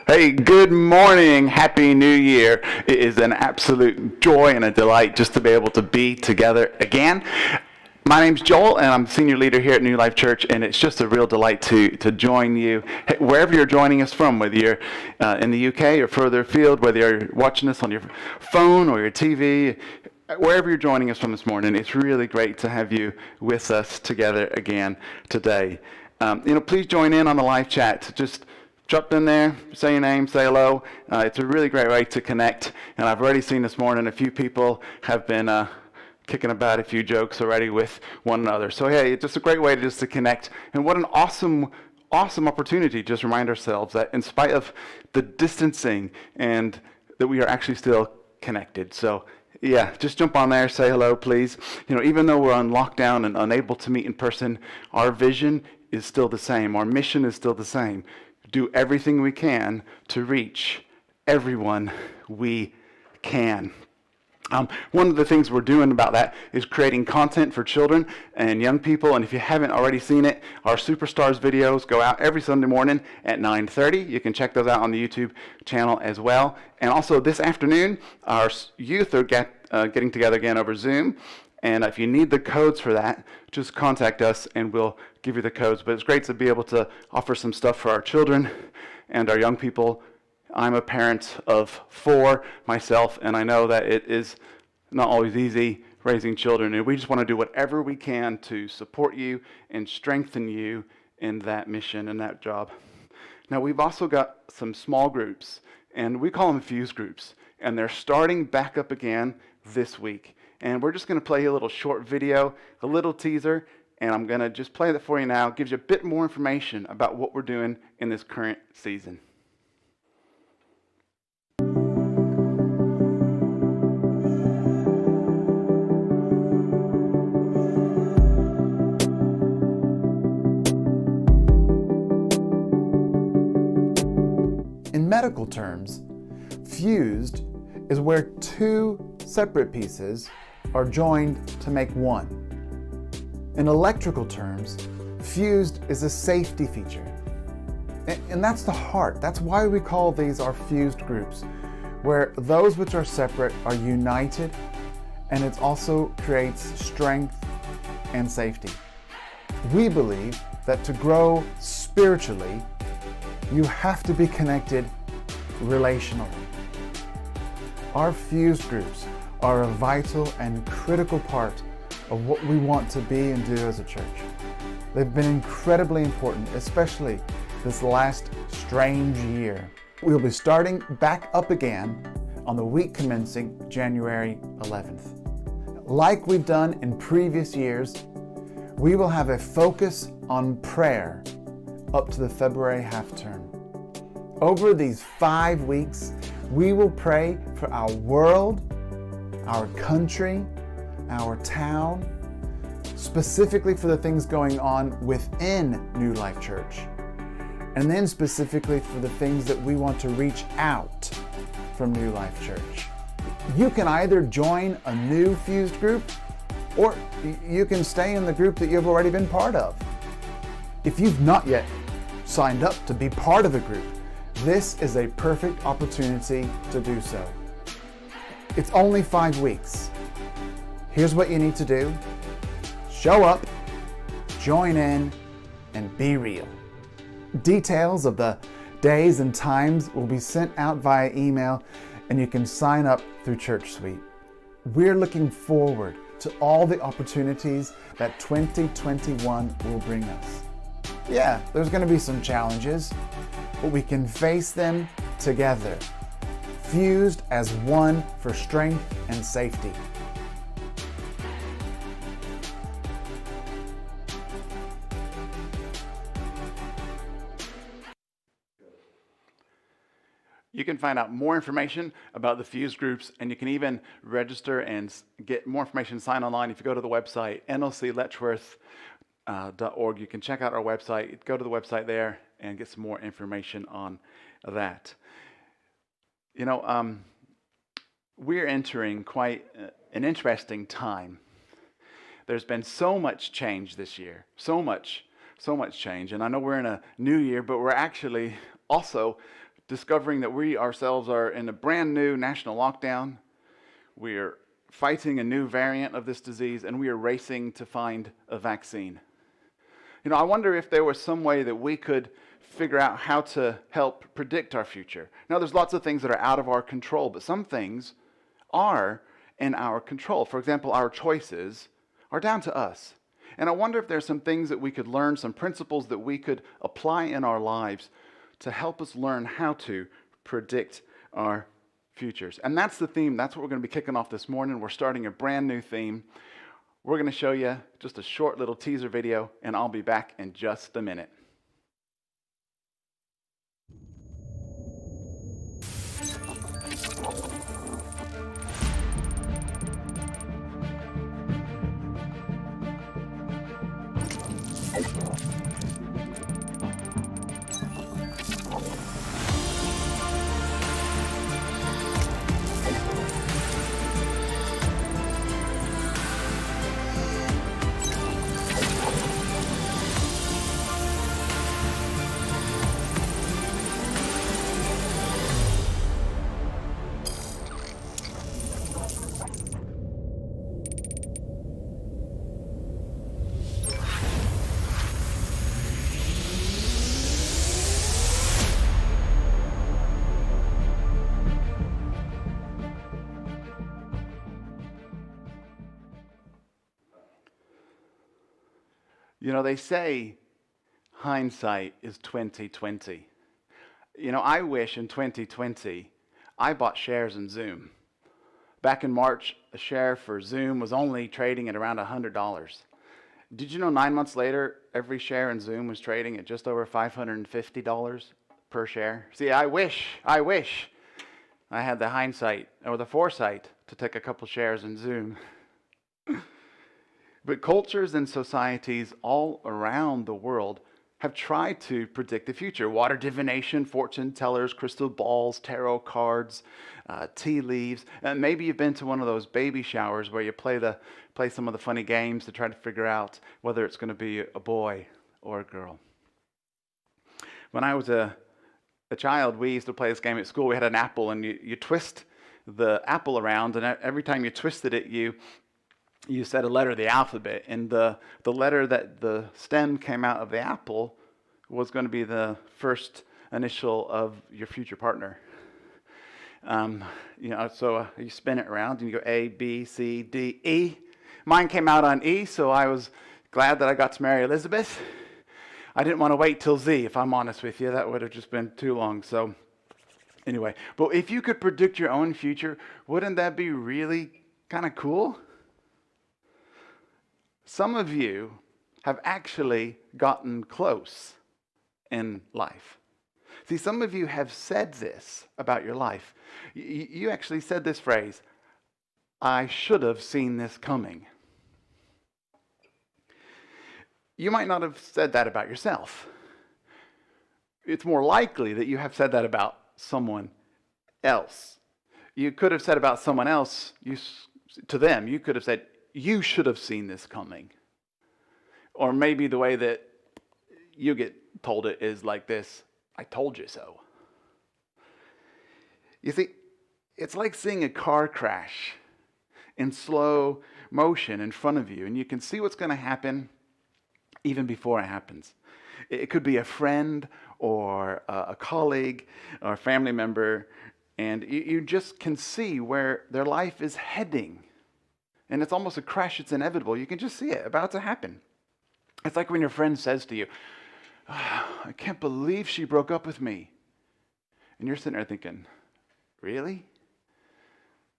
Hey, good morning. Happy New Year. It is an absolute joy and a delight just to be able to be together again. My name's Joel, and I'm senior leader here at New Life Church, and it's just a real delight to join you wherever you're joining us from, whether you're in the UK or further afield, whether you're watching us on your phone or your TV, wherever you're joining us from this morning. It's really great to have you with us together again today. Please join in on the live chat. Just jump in there, say your name, say hello. It's a really great way to connect, and I've already seen this morning a few people have been kicking about a few jokes already with one another. So hey, it's just a great way to connect, and what an awesome opportunity to just remind ourselves that in spite of the distancing, and that we are actually still connected. So yeah, just jump on there, say hello, please. Even though we're on lockdown and unable to meet in person, our vision is still the same. Our mission is still the same. Do everything we can to reach everyone we can. One of the things we're doing about that is creating content for children and young people. And if you haven't already seen it, our Superstars videos go out every Sunday morning at 9:30. You can check those out on the YouTube channel as well. And also this afternoon, our youth are getting together again over Zoom. And if you need the codes for that, just contact us and we'll give you the codes. But it's great to be able to offer some stuff for our children and our young people. I'm a parent of 4 myself, and I know that it is not always easy raising children. And we just want to do whatever we can to support you and strengthen you in that mission and that job. Now, we've also got some small groups, and we call them fuse groups. And they're starting back up again this week. And we're just going to play a little short video, a little teaser, and I'm going to just play that for you now. It gives you a bit more information about what we're doing in this current season. In medical terms, fused is where two separate pieces are joined to make one. In electrical terms, fused is a safety feature. And that's the heart. That's why we call these our fused groups, where those which are separate are united, and it also creates strength and safety. We believe that to grow spiritually, you have to be connected relationally. Our fused groups are a vital and critical part of what we want to be and do as a church. They've been incredibly important, especially this last strange year. We'll be starting back up again on the week commencing January 11th. Like we've done in previous years, we will have a focus on prayer up to the February half term. Over these 5 weeks, we will pray for our world, our country, our town, specifically for the things going on within New Life Church, and then specifically for the things that we want to reach out from New Life Church. You can either join a new fused group, or you can stay in the group that you've already been part of. If you've not yet signed up to be part of a group, this is a perfect opportunity to do so. It's only 5 weeks. Here's what you need to do. Show up, join in, and be real. Details of the days and times will be sent out via email, and you can sign up through ChurchSuite. We're looking forward to all the opportunities that 2021 will bring us. Yeah, there's going to be some challenges, but we can face them together, fused as one for strength and safety. You can find out more information about the fused groups, and you can even register and get more information, sign online. If you go to the website, nlcletchworth.org, you can check out our website, go to the website there and get some more information on that. You know, we're entering quite an interesting time. There's been so much change this year, so much change. And I know we're in a new year, but we're actually also discovering that we ourselves are in a brand new national lockdown. We are fighting a new variant of this disease, and we are racing to find a vaccine. You know, I wonder if there was some way that we could figure out how to help predict our future. Now, there's lots of things that are out of our control, but some things are in our control. For example, our choices are down to us. And I wonder if there's some things that we could learn, some principles that we could apply in our lives to help us learn how to predict our futures. And that's the theme. That's what we're going to be kicking off this morning. We're starting a brand new theme. We're going to show you just a short little teaser video, and I'll be back in just a minute. You know, they say hindsight is 20/20. You know, I wish in 2020 I bought shares in Zoom. Back in March, a share for Zoom was only trading at around $100. Did you know 9 months later, every share in Zoom was trading at just over $550 per share? See, I wish I had the hindsight or the foresight to take a couple shares in Zoom. But cultures and societies all around the world have tried to predict the future. Water divination, fortune tellers, crystal balls, tarot cards, tea leaves. And maybe you've been to one of those baby showers where you play some of the funny games to try to figure out whether it's going to be a boy or a girl. When I was a child, we used to play this game at school. We had an apple, and you twist the apple around, and every time you twisted it, you said a letter of the alphabet, and the letter that the stem came out of the apple was going to be the first initial of your future partner. So you spin it around, and you go A, B, C, D, E. Mine came out on E, so I was glad that I got to marry Elizabeth. I didn't want to wait till Z, if I'm honest with you. That would have just been too long. So anyway, but if you could predict your own future, wouldn't that be really kind of cool? Some of you have actually gotten close in life. See, some of you have said this about your life. You actually said this phrase, I should have seen this coming. You might not have said that about yourself. It's more likely that you have said that about someone else. You could have said about someone else, to them, you could have said, you should have seen this coming. Or maybe the way that you get told it is like this, I told you so. You see, it's like seeing a car crash in slow motion in front of you, and you can see what's going to happen even before it happens. It could be a friend or a colleague or a family member, and you just can see where their life is heading. And it's almost a crash, it's inevitable. You can just see it about to happen. It's like when your friend says to you, I can't believe she broke up with me. And you're sitting there thinking, really?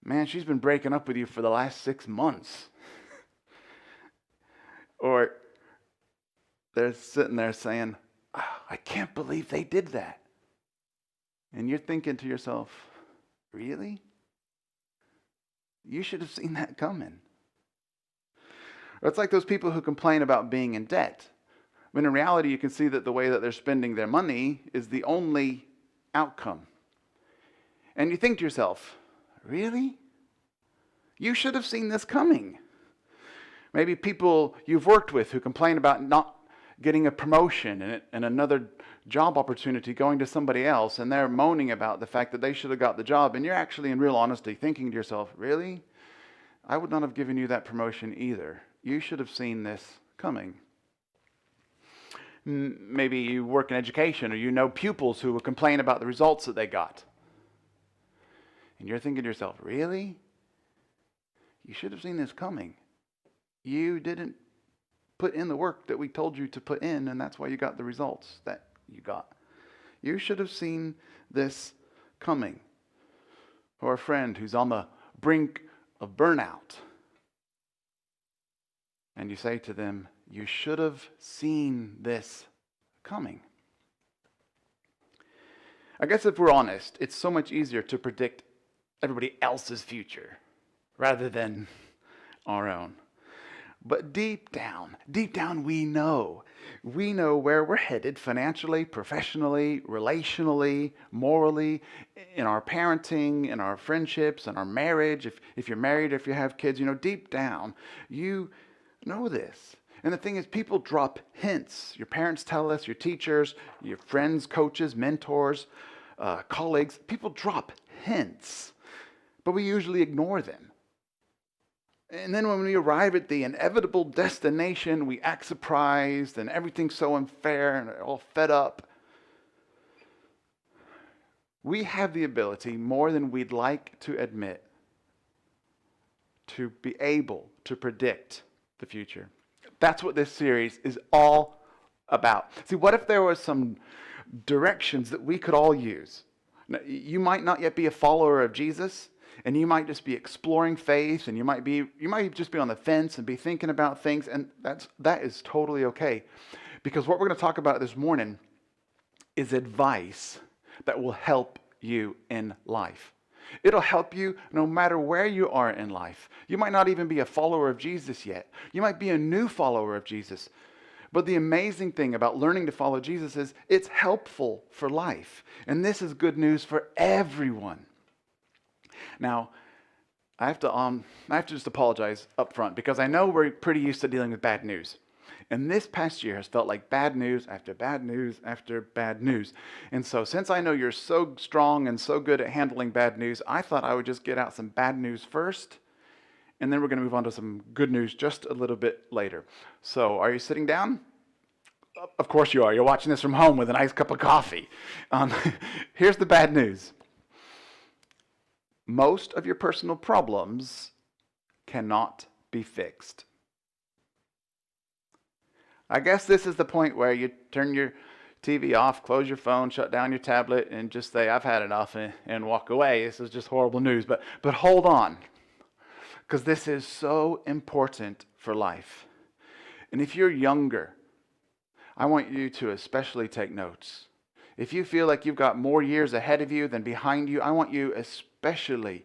Man, she's been breaking up with you for the last 6 months. Or they're sitting there saying, I can't believe they did that. And you're thinking to yourself, really? You should have seen that coming. Or it's like those people who complain about being in debt. When in reality, you can see that the way that they're spending their money is the only outcome. And you think to yourself, really? You should have seen this coming. Maybe people you've worked with who complain about not getting a promotion and another job opportunity going to somebody else, and they're moaning about the fact that they should have got the job, and you're actually in real honesty thinking to yourself, really? I would not have given you that promotion either. You should have seen this coming. Maybe you work in education, or you know pupils who will complain about the results that they got. And you're thinking to yourself, really? You should have seen this coming. You didn't put in the work that we told you to put in, and that's why you got the results that you got. You should have seen this coming. Or a friend who's on the brink of burnout, and you say to them, you should have seen this coming. I guess if we're honest, it's so much easier to predict everybody else's future rather than our own. But deep down, we know where we're headed financially, professionally, relationally, morally, in our parenting, in our friendships, in our marriage. If you're married, if you have kids, deep down, you know this. And the thing is, people drop hints. Your parents tell us, your teachers, your friends, coaches, mentors, colleagues, people drop hints, but we usually ignore them. And then when we arrive at the inevitable destination, we act surprised and everything's so unfair and all fed up. We have the ability, more than we'd like to admit, to be able to predict the future. That's what this series is all about. See, what if there were some directions that we could all use? Now, you might not yet be a follower of Jesus, and you might just be exploring faith, and you might just be on the fence and be thinking about things, and that is totally okay. Because what we're going to talk about this morning is advice that will help you in life. It'll help you no matter where you are in life. You might not even be a follower of Jesus yet. You might be a new follower of Jesus. But the amazing thing about learning to follow Jesus is it's helpful for life. And this is good news for everyone. Now, I have to just apologize up front because I know we're pretty used to dealing with bad news. And this past year has felt like bad news after bad news after bad news. And so since I know you're so strong and so good at handling bad news, I thought I would just get out some bad news first, and then we're going to move on to some good news just a little bit later. So are you sitting down? Of course you are. You're watching this from home with a nice cup of coffee. Here's the bad news. Most of your personal problems cannot be fixed. I guess this is the point where you turn your TV off, close your phone, shut down your tablet, and just say, I've had enough, and walk away. This is just horrible news. But hold on, because this is so important for life. And if you're younger, I want you to especially take notes. If you feel like you've got more years ahead of you than behind you, I want you especially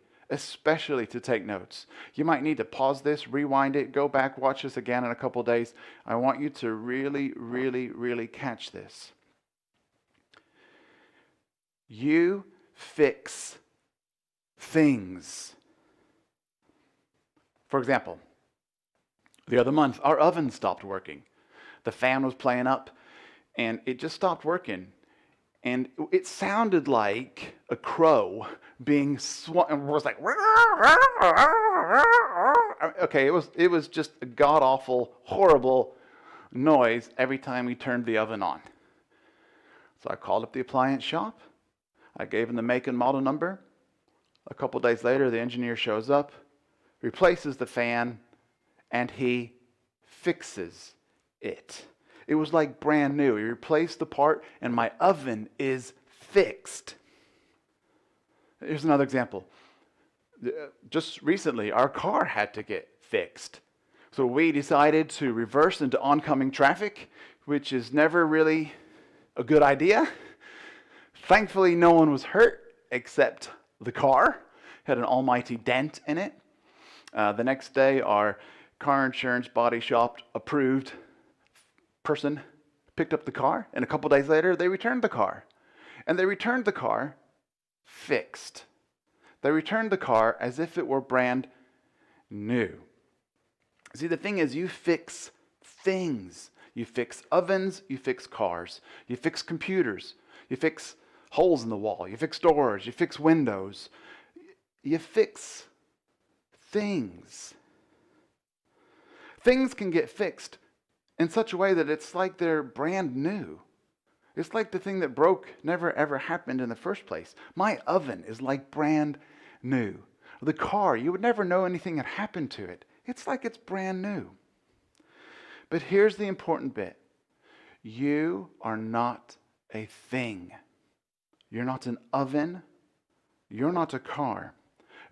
to take notes. You might need to pause this, rewind it, go back, watch this again in a couple days. I want you to really catch this. You fix things. For example, the other month, our oven stopped working. The fan was playing up, and it just stopped working. And it sounded like a crow being swung, was like, okay, it was just a god-awful, horrible noise every time we turned the oven on. So I called up the appliance shop. I gave them the make and model number. A couple days later, the engineer shows up, replaces the fan, and he fixes it. It was like brand new. He replaced the part, and my oven is fixed. Here's another example. Just recently, our car had to get fixed. So we decided to reverse into oncoming traffic, which is never really a good idea. Thankfully, no one was hurt except the car. It had an almighty dent in it. The next day, our car insurance body shop approved person picked up the car, and a couple days later, they returned the car. And they returned the car fixed. They returned the car as if it were brand new. See, the thing is, you fix things. You fix ovens, you fix cars, you fix computers, you fix holes in the wall, you fix doors, you fix windows. You fix things. Things can get fixed in such a way that it's like they're brand new. It's like the thing that broke never ever happened in the first place. My oven is like brand new. The car, you would never know anything had happened to it. It's like it's brand new. But here's the important bit. You are not a thing. You're not an oven. You're not a car.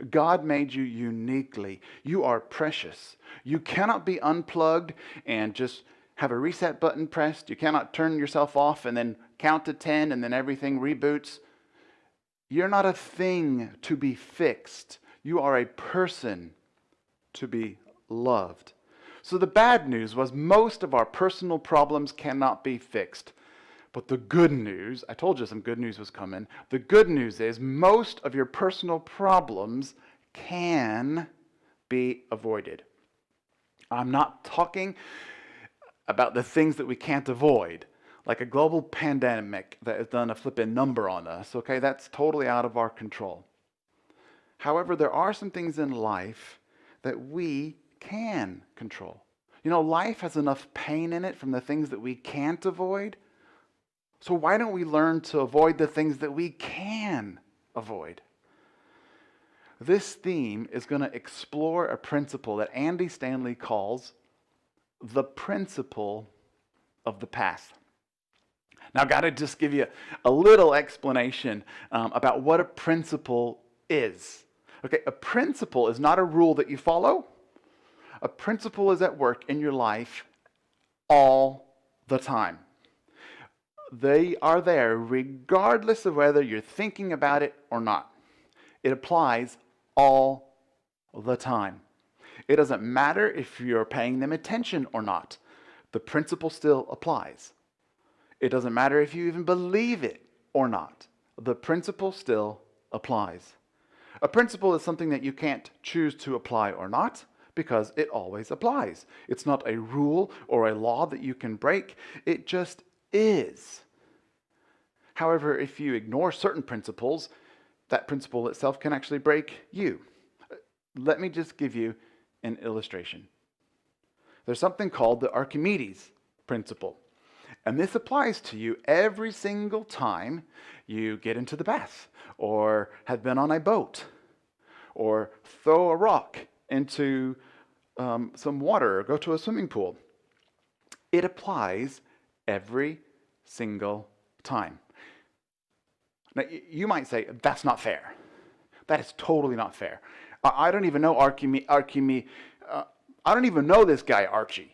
God made you uniquely. You are precious. You cannot be unplugged and just have a reset button pressed. You cannot turn yourself off and then count to 10 and then everything reboots. You're not a thing to be fixed. You are a person to be loved. So the bad news was most of our personal problems cannot be fixed. But the good news, I told you some good news was coming. The good news is most of your personal problems can be avoided. I'm not talking about the things that we can't avoid, like a global pandemic that has done a flipping number on us, okay? That's totally out of our control. However, there are some things in life that we can control. You know, life has enough pain in it from the things that we can't avoid. So why don't we learn to avoid the things that we can avoid? This theme is going to explore a principle that Andy Stanley calls the principle of the path. Now, I've got to just give you a little explanation about what a principle is. Okay, a principle is not a rule that you follow. A principle is at work in your life all the time. They are there regardless of whether you're thinking about it or not. It applies all the time. It doesn't matter if you're paying them attention or not. The principle still applies. It doesn't matter if you even believe it or not. The principle still applies. A principle is something that you can't choose to apply or not because it always applies. It's not a rule or a law that you can break. It just is. However, if you ignore certain principles, that principle itself can actually break you. Let me just give you an illustration. There's something called the Archimedes principle. And this applies to you every single time you get into the bath, or have been on a boat, or throw a rock into some water, or go to a swimming pool. It applies every single time. Now, you might say, that's not fair. That is totally not fair. I don't even know I don't even know this guy, Archie.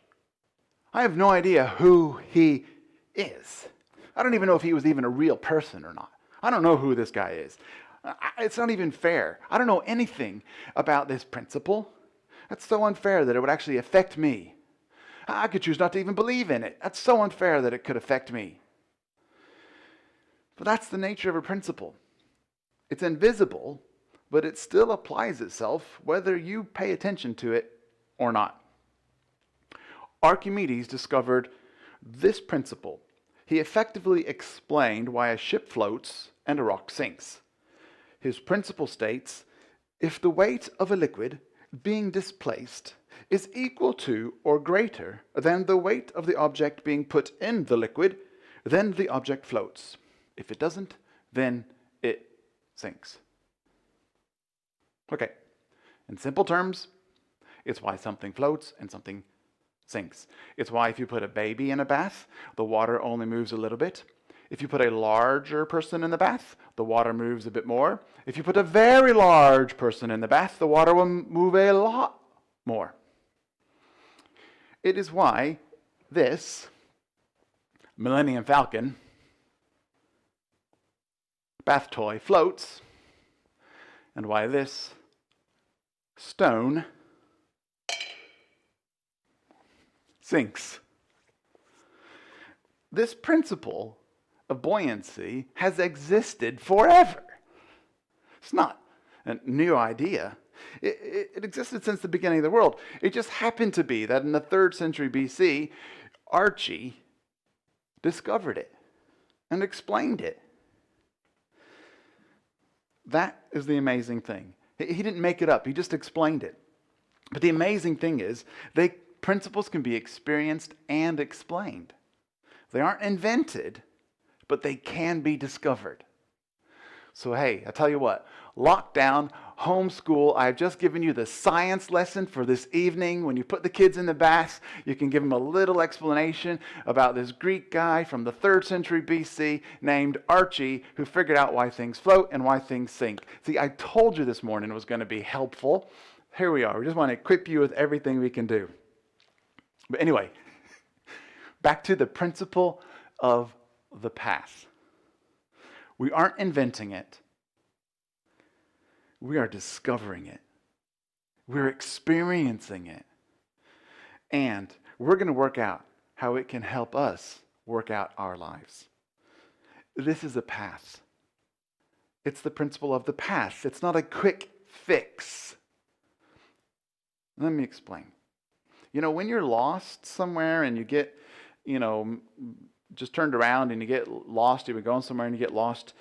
I have no idea who he is. I don't even know if he was even a real person or not. I don't know who this guy is. It's not even fair. I don't know anything about this principle. That's so unfair that it would actually affect me. I could choose not to even believe in it. That's so unfair that it could affect me. But that's the nature of a principle. It's invisible, but it still applies itself whether you pay attention to it or not. Archimedes discovered this principle. He effectively explained why a ship floats and a rock sinks. His principle states, if the weight of a liquid being displaced is equal to or greater than the weight of the object being put in the liquid, then the object floats. If it doesn't, then it sinks. Okay, in simple terms, it's why something floats and something sinks. It's why if you put a baby in a bath, the water only moves a little bit. If you put a larger person in the bath, the water moves a bit more. If you put a very large person in the bath, the water will move a lot more. It is why this Millennium Falcon bath toy floats, and why this stone sinks. This principle of buoyancy has existed forever. It's not a new idea. It existed since the beginning of the world. It just happened to be that in the 3rd century BC, Archie discovered it and explained it. That is the amazing thing. He didn't make it up. He just explained it. But the amazing thing is, principles can be experienced and explained. They aren't invented, but they can be discovered. So hey, I tell you what, lockdown, homeschool, I've just given you the science lesson for this evening. When you put the kids in the bath, you can give them a little explanation about this Greek guy from the 3rd century BC named Archie who figured out why things float and why things sink. See, I told you this morning it was going to be helpful. Here we are. We just want to equip you with everything we can do. But anyway, back to the principle of the path. We aren't inventing it. We are discovering it. We're experiencing it. And we're going to work out how it can help us work out our lives. This is a path. It's the principle of the path. It's not a quick fix. Let me explain. When you're lost somewhere and you get, just turned around and you get lost, you've been going somewhere and you get lost,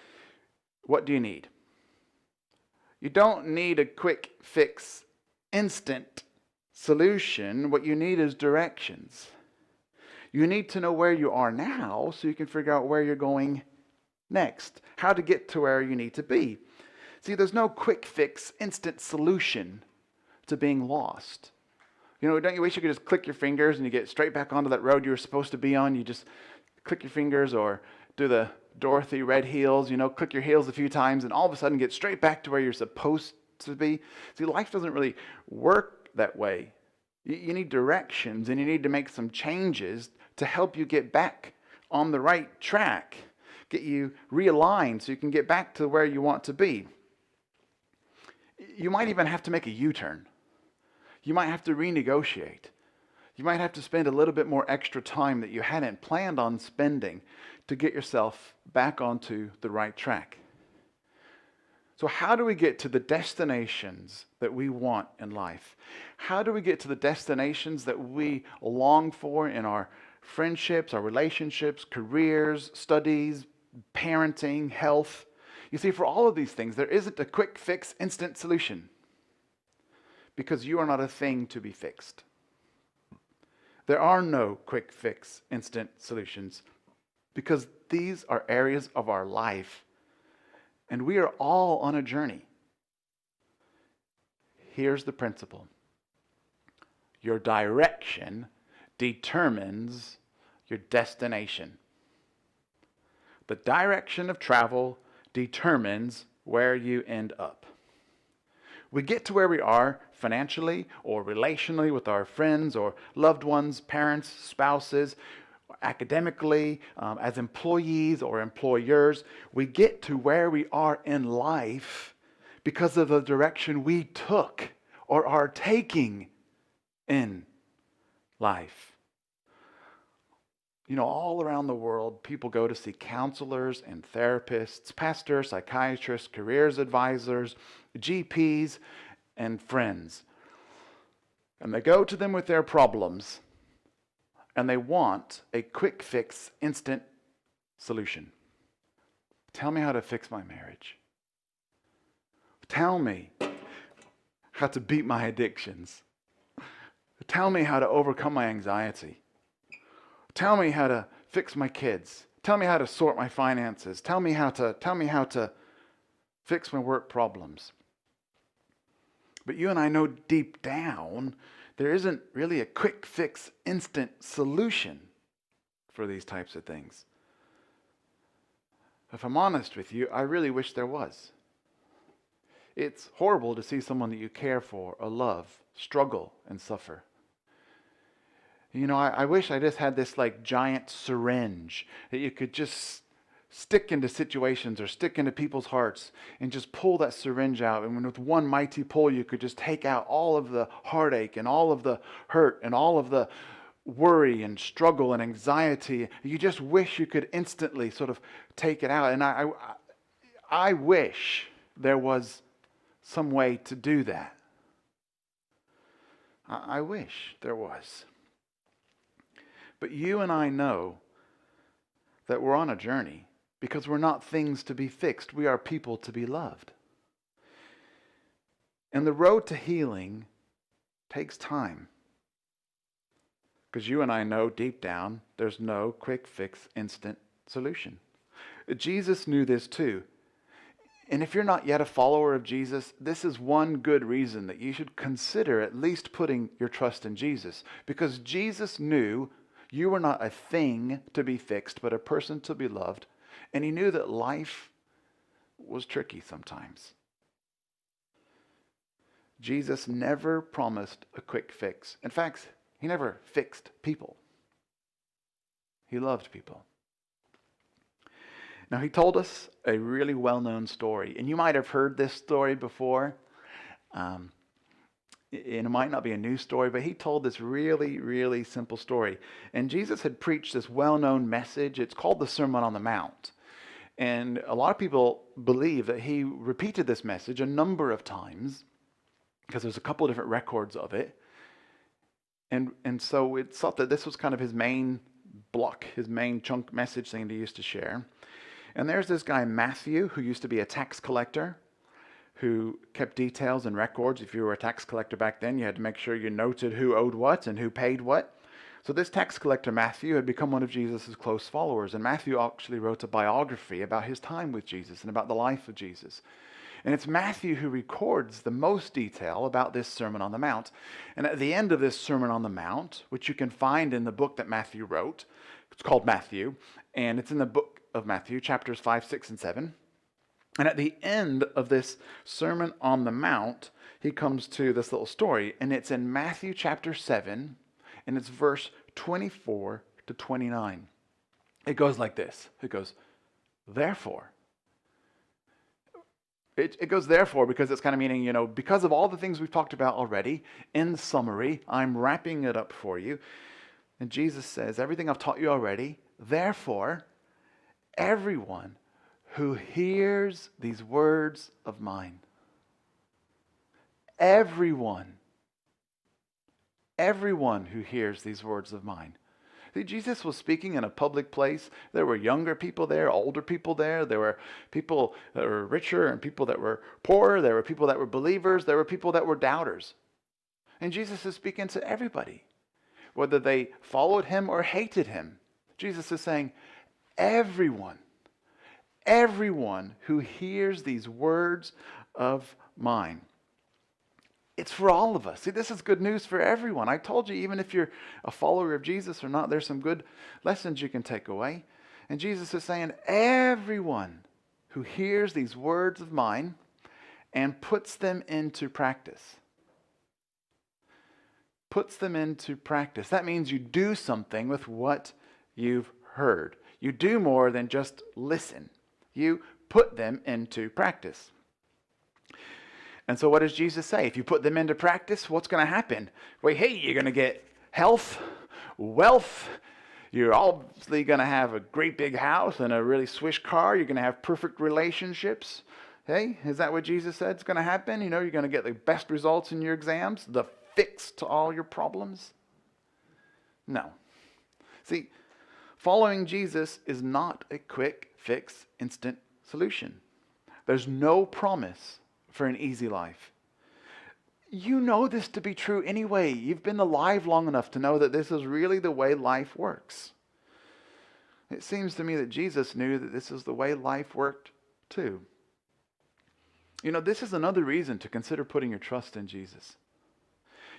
what do you need? You don't need a quick fix, instant solution. What you need is directions. You need to know where you are now so you can figure out where you're going next, how to get to where you need to be. See, there's no quick fix, instant solution to being lost. Don't you wish you could just click your fingers and you get straight back onto that road you were supposed to be on? You just click your fingers or do the Dorothy red heels, click your heels a few times and all of a sudden get straight back to where you're supposed to be. See, life doesn't really work that way. You need directions and you need to make some changes to help you get back on the right track, get you realigned so you can get back to where you want to be. You might even have to make a U-turn. You might have to renegotiate. You might have to spend a little bit more extra time that you hadn't planned on spending to get yourself back onto the right track. So how do we get to the destinations that we want in life? How do we get to the destinations that we long for in our friendships, our relationships, careers, studies, parenting, health? You see, for all of these things, there isn't a quick fix, instant solution, because you are not a thing to be fixed. There are no quick fix, instant solutions, because these are areas of our life, and we are all on a journey. Here's the principle. Your direction determines your destination. The direction of travel determines where you end up. We get to where we are financially or relationally with our friends or loved ones, parents, spouses, academically, as employees or employers. We get to where we are in life because of the direction we took or are taking in life. You know, all around the world, people go to see counselors and therapists, pastors, psychiatrists, careers advisors, GPs, and friends. And they go to them with their problems, and they want a quick fix, instant solution. Tell me how to fix my marriage. Tell me how to beat my addictions. Tell me how to overcome my anxiety. Tell me how to fix my kids. Tell me how to sort my finances. Tell me how to fix my work problems. But you and I know deep down there isn't really a quick fix, instant solution for these types of things. If I'm honest with you, I really wish there was. It's horrible to see someone that you care for or love struggle and suffer. You know, I wish I just had this like giant syringe that you could just stick into situations or stick into people's hearts and just pull that syringe out. And with one mighty pull, you could just take out all of the heartache and all of the hurt and all of the worry and struggle and anxiety. You just wish you could instantly sort of take it out. And I wish there was some way to do that. I wish there was. But you and I know that we're on a journey because we're not things to be fixed. We are people to be loved. And the road to healing takes time. Because you and I know deep down there's no quick fix, instant solution. Jesus knew this too. And if you're not yet a follower of Jesus, this is one good reason that you should consider at least putting your trust in Jesus. Because Jesus knew you were not a thing to be fixed, but a person to be loved. And he knew that life was tricky sometimes. Jesus never promised a quick fix. In fact, he never fixed people. He loved people. Now, he told us a really well-known story. And you might have heard this story before. And it might not be a new story, but he told this really, really simple story. And Jesus had preached this well-known message. It's called the Sermon on the Mount. And a lot of people believe that he repeated this message a number of times because there's a couple of different records of it. And so it's thought that this was kind of his main block, his main chunk message thing that he used to share. And there's this guy, Matthew, who used to be a tax collector, who kept details and records. If you were a tax collector back then, you had to make sure you noted who owed what and who paid what. So this tax collector, Matthew, had become one of Jesus' close followers. And Matthew actually wrote a biography about his time with Jesus and about the life of Jesus. And it's Matthew who records the most detail about this Sermon on the Mount. And at the end of this Sermon on the Mount, which you can find in the book that Matthew wrote, it's called Matthew, and it's in the book of Matthew, chapters 5, 6, and 7. And at the end of this Sermon on the Mount, he comes to this little story, and it's in Matthew chapter 7, and it's verse 24 to 29. It goes like this. It goes, therefore, It goes therefore because it's kind of meaning, because of all the things we've talked about already, in summary, I'm wrapping it up for you. And Jesus says, everything I've taught you already, therefore, everyone who hears these words of mine, everyone who hears these words of mine. See, Jesus was speaking in a public place. There were younger people there, older people there. There were people that were richer and people that were poorer. There were people that were believers. There were people that were doubters. And Jesus is speaking to everybody, whether they followed him or hated him. Jesus is saying, everyone who hears these words of mine. It's for all of us. See, this is good news for everyone. I told you, even if you're a follower of Jesus or not, there's some good lessons you can take away. And Jesus is saying, everyone who hears these words of mine and puts them into practice. Puts them into practice. That means you do something with what you've heard. You do more than just listen. You put them into practice. And so what does Jesus say? If you put them into practice, what's going to happen? Well, hey, you're going to get health, wealth. You're obviously going to have a great big house and a really swish car. You're going to have perfect relationships. Hey, is that what Jesus said is going to happen? You're going to get the best results in your exams, the fix to all your problems? No. See, following Jesus is not a quick fix, instant solution. There's no promise for an easy life. You know this to be true anyway. You've been alive long enough to know that this is really the way life works. It seems to me that Jesus knew that this is the way life worked too. This is another reason to consider putting your trust in Jesus.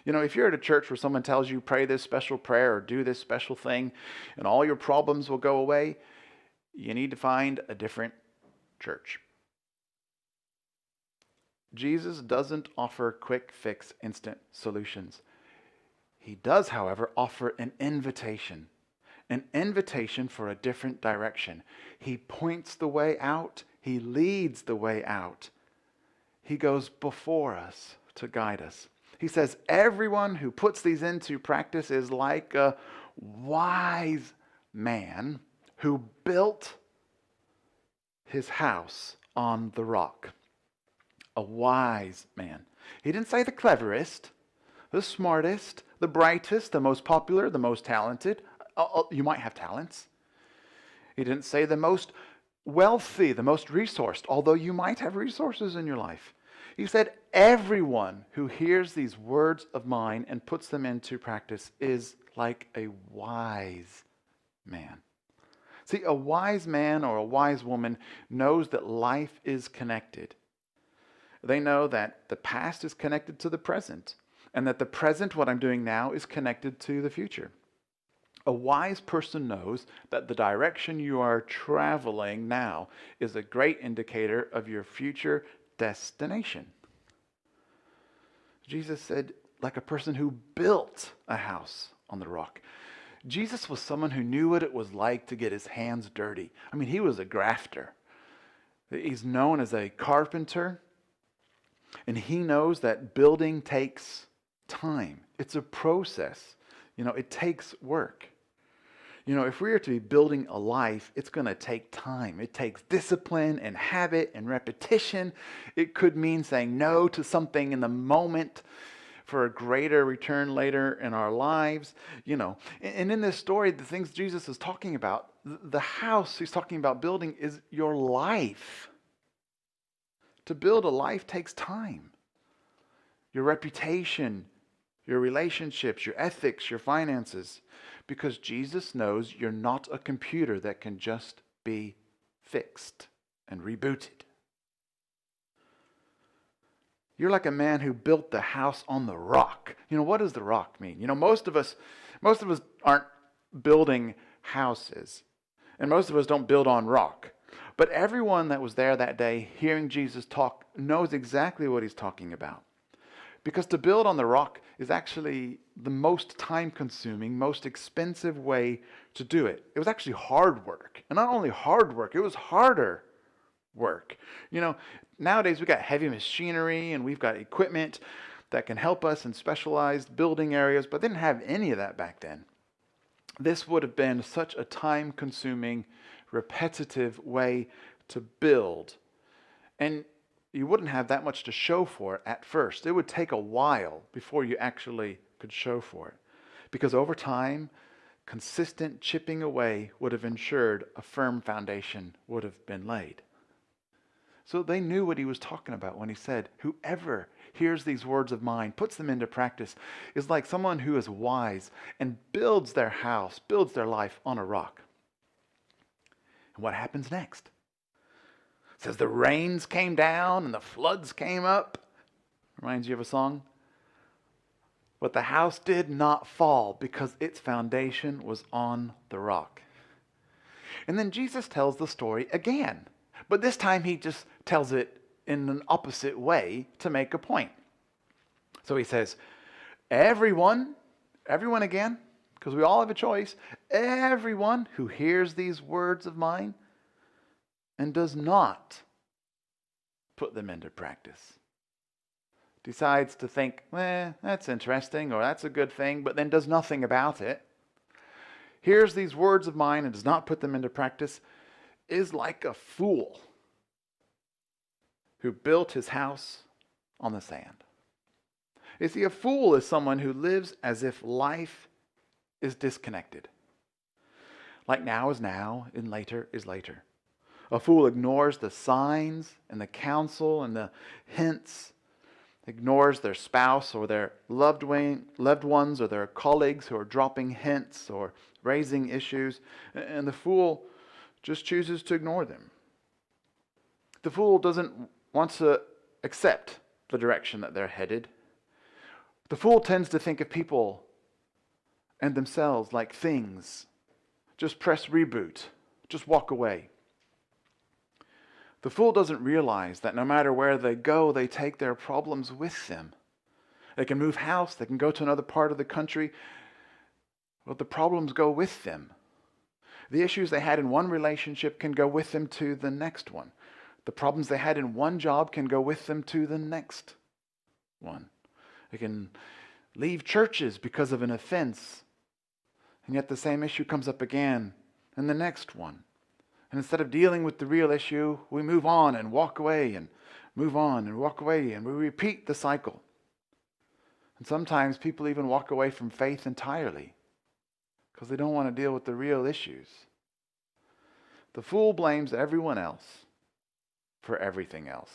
If you're at a church where someone tells you pray this special prayer or do this special thing and all your problems will go away, you need to find a different church. Jesus doesn't offer quick fix, instant solutions. He does, however, offer an invitation for a different direction. He points the way out. He leads the way out. He goes before us to guide us. He says, everyone who puts these into practice is like a wise man who built his house on the rock. A wise man. He didn't say the cleverest, the smartest, the brightest, the most popular, the most talented. You might have talents. He didn't say the most wealthy, the most resourced, although you might have resources in your life. He said, everyone who hears these words of mine and puts them into practice is like a wise man. See, a wise man or a wise woman knows that life is connected. They know that the past is connected to the present, and that the present, what I'm doing now, is connected to the future. A wise person knows that the direction you are traveling now is a great indicator of your future destination. Jesus said, like a person who built a house on the rock. Jesus was someone who knew what it was like to get his hands dirty. He was a grafter. He's known as a carpenter. And he knows that building takes time. It's a process. It takes work. If we are to be building a life, it's going to take time. It takes discipline and habit and repetition. It could mean saying no to something in the moment for a greater return later in our lives. And in this story, the things Jesus is talking about, the house he's talking about building is your life. To build a life takes time. Your reputation, your relationships, your ethics, your finances. Because Jesus knows you're not a computer that can just be fixed and rebooted. You're like a man who built the house on the rock. What does the rock mean? Most of us aren't building houses. And most of us don't build on rock. But everyone that was there that day hearing Jesus talk knows exactly what he's talking about. Because to build on the rock is actually the most time-consuming, most expensive way to do it. It was actually hard work. And not only hard work, it was harder work. Nowadays we got heavy machinery and we've got equipment that can help us in specialized building areas, but they didn't have any of that back then. This would have been such a time-consuming, repetitive way to build. And you wouldn't have that much to show for it at first. It would take a while before you actually could show for it. Because over time, consistent chipping away would have ensured a firm foundation would have been laid. So they knew what he was talking about when he said, whoever hears these words of mine, puts them into practice, is like someone who is wise and builds their house, builds their life on a rock. And what happens next? It says the rains came down and the floods came up. Reminds you of a song? But the house did not fall because its foundation was on the rock. And then Jesus tells the story again. But this time he just tells it in an opposite way to make a point. So he says, everyone again, because we all have a choice, everyone who hears these words of mine and does not put them into practice, decides to think, that's interesting, or that's a good thing, but then does nothing about it, hears these words of mine and does not put them into practice, is like a fool who built his house on the sand. You see, a fool is someone who lives as if life is disconnected. Like now is now and later is later. A fool ignores the signs and the counsel and the hints, ignores their spouse or their loved ones or their colleagues who are dropping hints or raising issues, and the fool just chooses to ignore them. The fool doesn't want to accept the direction that they're headed. The fool tends to think of people and themselves like things. Just press reboot. Just walk away. The fool doesn't realize that no matter where they go, they take their problems with them. They can move house. They can go to another part of the country. But the problems go with them. The issues they had in one relationship can go with them to the next one. The problems they had in one job can go with them to the next one. They can leave churches because of an offense, and yet the same issue comes up again in the next one. And instead of dealing with the real issue, we move on and walk away and move on and walk away, and we repeat the cycle. And sometimes people even walk away from faith entirely because they don't want to deal with the real issues. The fool blames everyone else for everything else.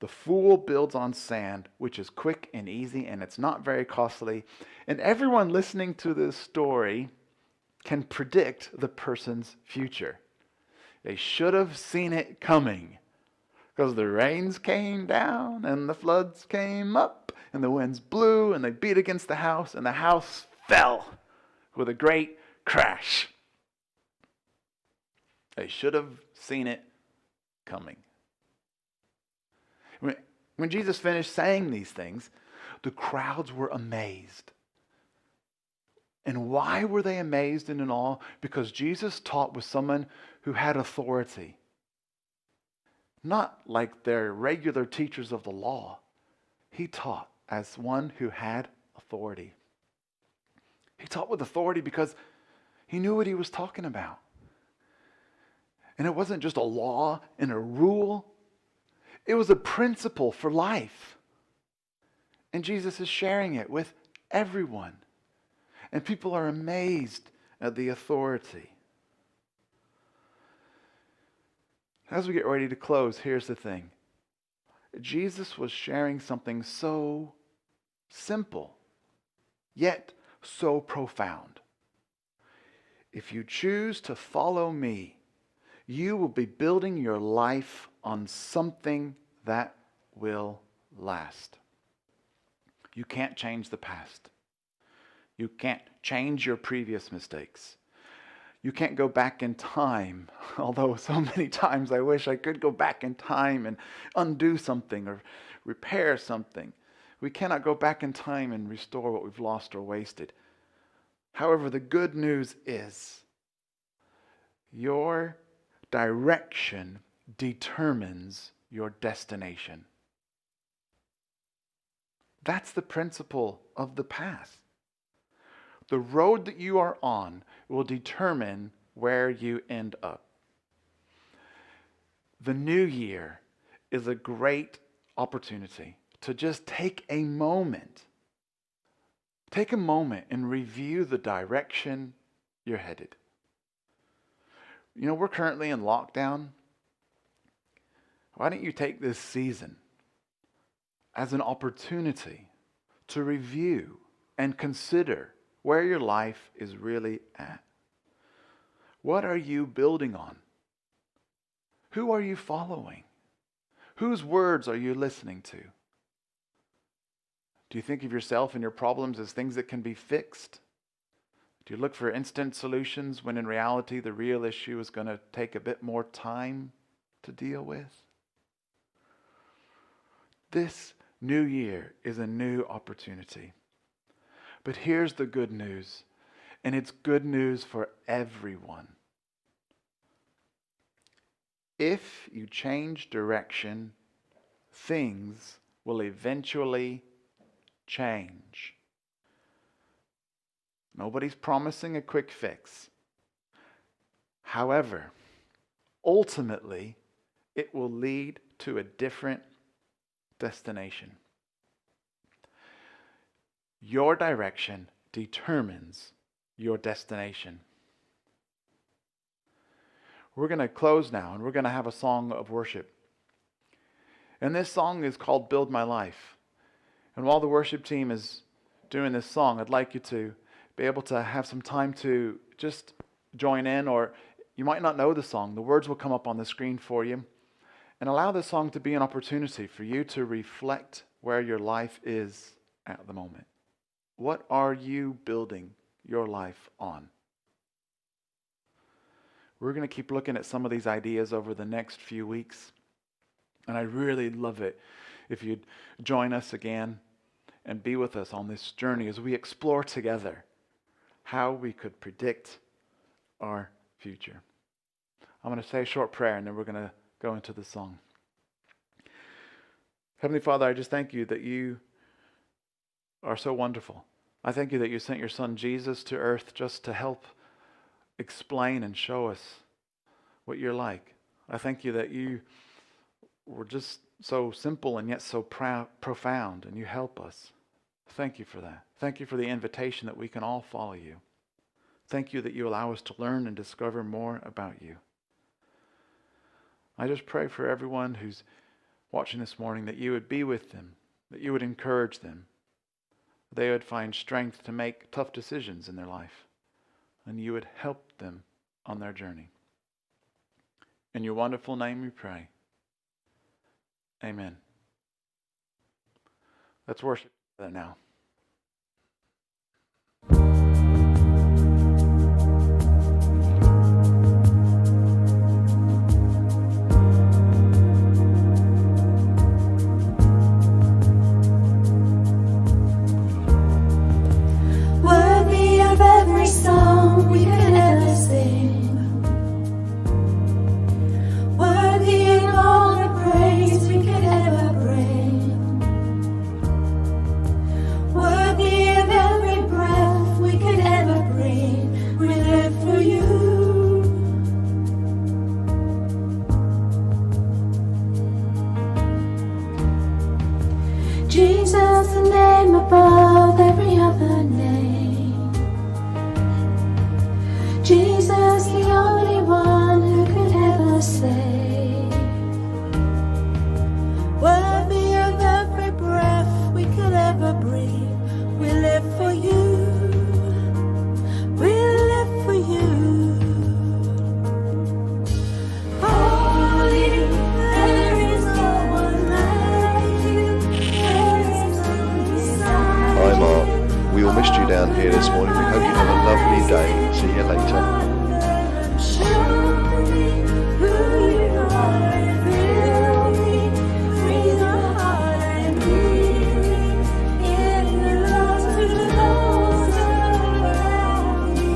The fool builds on sand, which is quick and easy, and it's not very costly. And everyone listening to this story can predict the person's future. They should have seen it coming, because the rains came down and the floods came up and the winds blew and they beat against the house and the house fell with a great crash. They should have seen it coming. When Jesus finished saying these things, the crowds were amazed. And why were they amazed and in awe? Because Jesus taught with someone who had authority. Not like their regular teachers of the law. He taught as one who had authority. He taught with authority because he knew what he was talking about. And it wasn't just a law and a rule. It was a principle for life. And Jesus is sharing it with everyone. And people are amazed at the authority. As we get ready to close, here's the thing. Jesus was sharing something so simple, yet so profound. If you choose to follow me, you will be building your life on something that will last. You can't change the past. You can't change your previous mistakes. You can't go back in time, although so many times I wish I could go back in time and undo something or repair something. We cannot go back in time and restore what we've lost or wasted. However, the good news is your direction determines your destination. That's the principle of the path. The road that you are on will determine where you end up. The new year is a great opportunity to just take a moment and review the direction you're headed. You know, we're currently in lockdown. Why don't you take this season as an opportunity to review and consider where your life is really at? What are you building on? Who are you following? Whose words are you listening to? Do you think of yourself and your problems as things that can be fixed? Do you look for instant solutions when in reality the real issue is going to take a bit more time to deal with? This new year is a new opportunity. But here's the good news, and it's good news for everyone. If you change direction, things will eventually change. Nobody's promising a quick fix. However, ultimately, it will lead to a different destination. Your direction determines your destination. We're going to close now, and we're going to have a song of worship. And this song is called Build My Life. And while the worship team is doing this song, I'd like you to be able to have some time to just join in, or you might not know the song. The words will come up on the screen for you. And allow this song to be an opportunity for you to reflect where your life is at the moment. What are you building your life on? We're going to keep looking at some of these ideas over the next few weeks. And I'd really love it if you'd join us again and be with us on this journey as we explore together how we could predict our future. I'm going to say a short prayer and then we're going to go into the song. Heavenly Father, I just thank you that you are so wonderful. I thank you that you sent your son Jesus to earth just to help explain and show us what you're like. I thank you that you were just so simple and yet so profound, and you help us. Thank you for that. Thank you for the invitation that we can all follow you. Thank you that you allow us to learn and discover more about you. I just pray for everyone who's watching this morning that you would be with them, that you would encourage them, they would find strength to make tough decisions in their life, and you would help them on their journey. In your wonderful name we pray. Amen. Let's worship together now. Worthy of every song we could ever sing, worthy of all the praise we could ever bring, worthy of every breath we could ever breathe. We live for you. Jesus, the name above every other name. Jesus, the only one who could ever save. Worthy of every breath we could ever breathe. We live for you. We live for you. Holy, there is no one like you. There is none beside Hi Mark, we all missed you down here this morning. We hope you have a lovely day. See you later. Show me who you are, fill me with your heart and lead me in your love to those around me.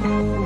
you.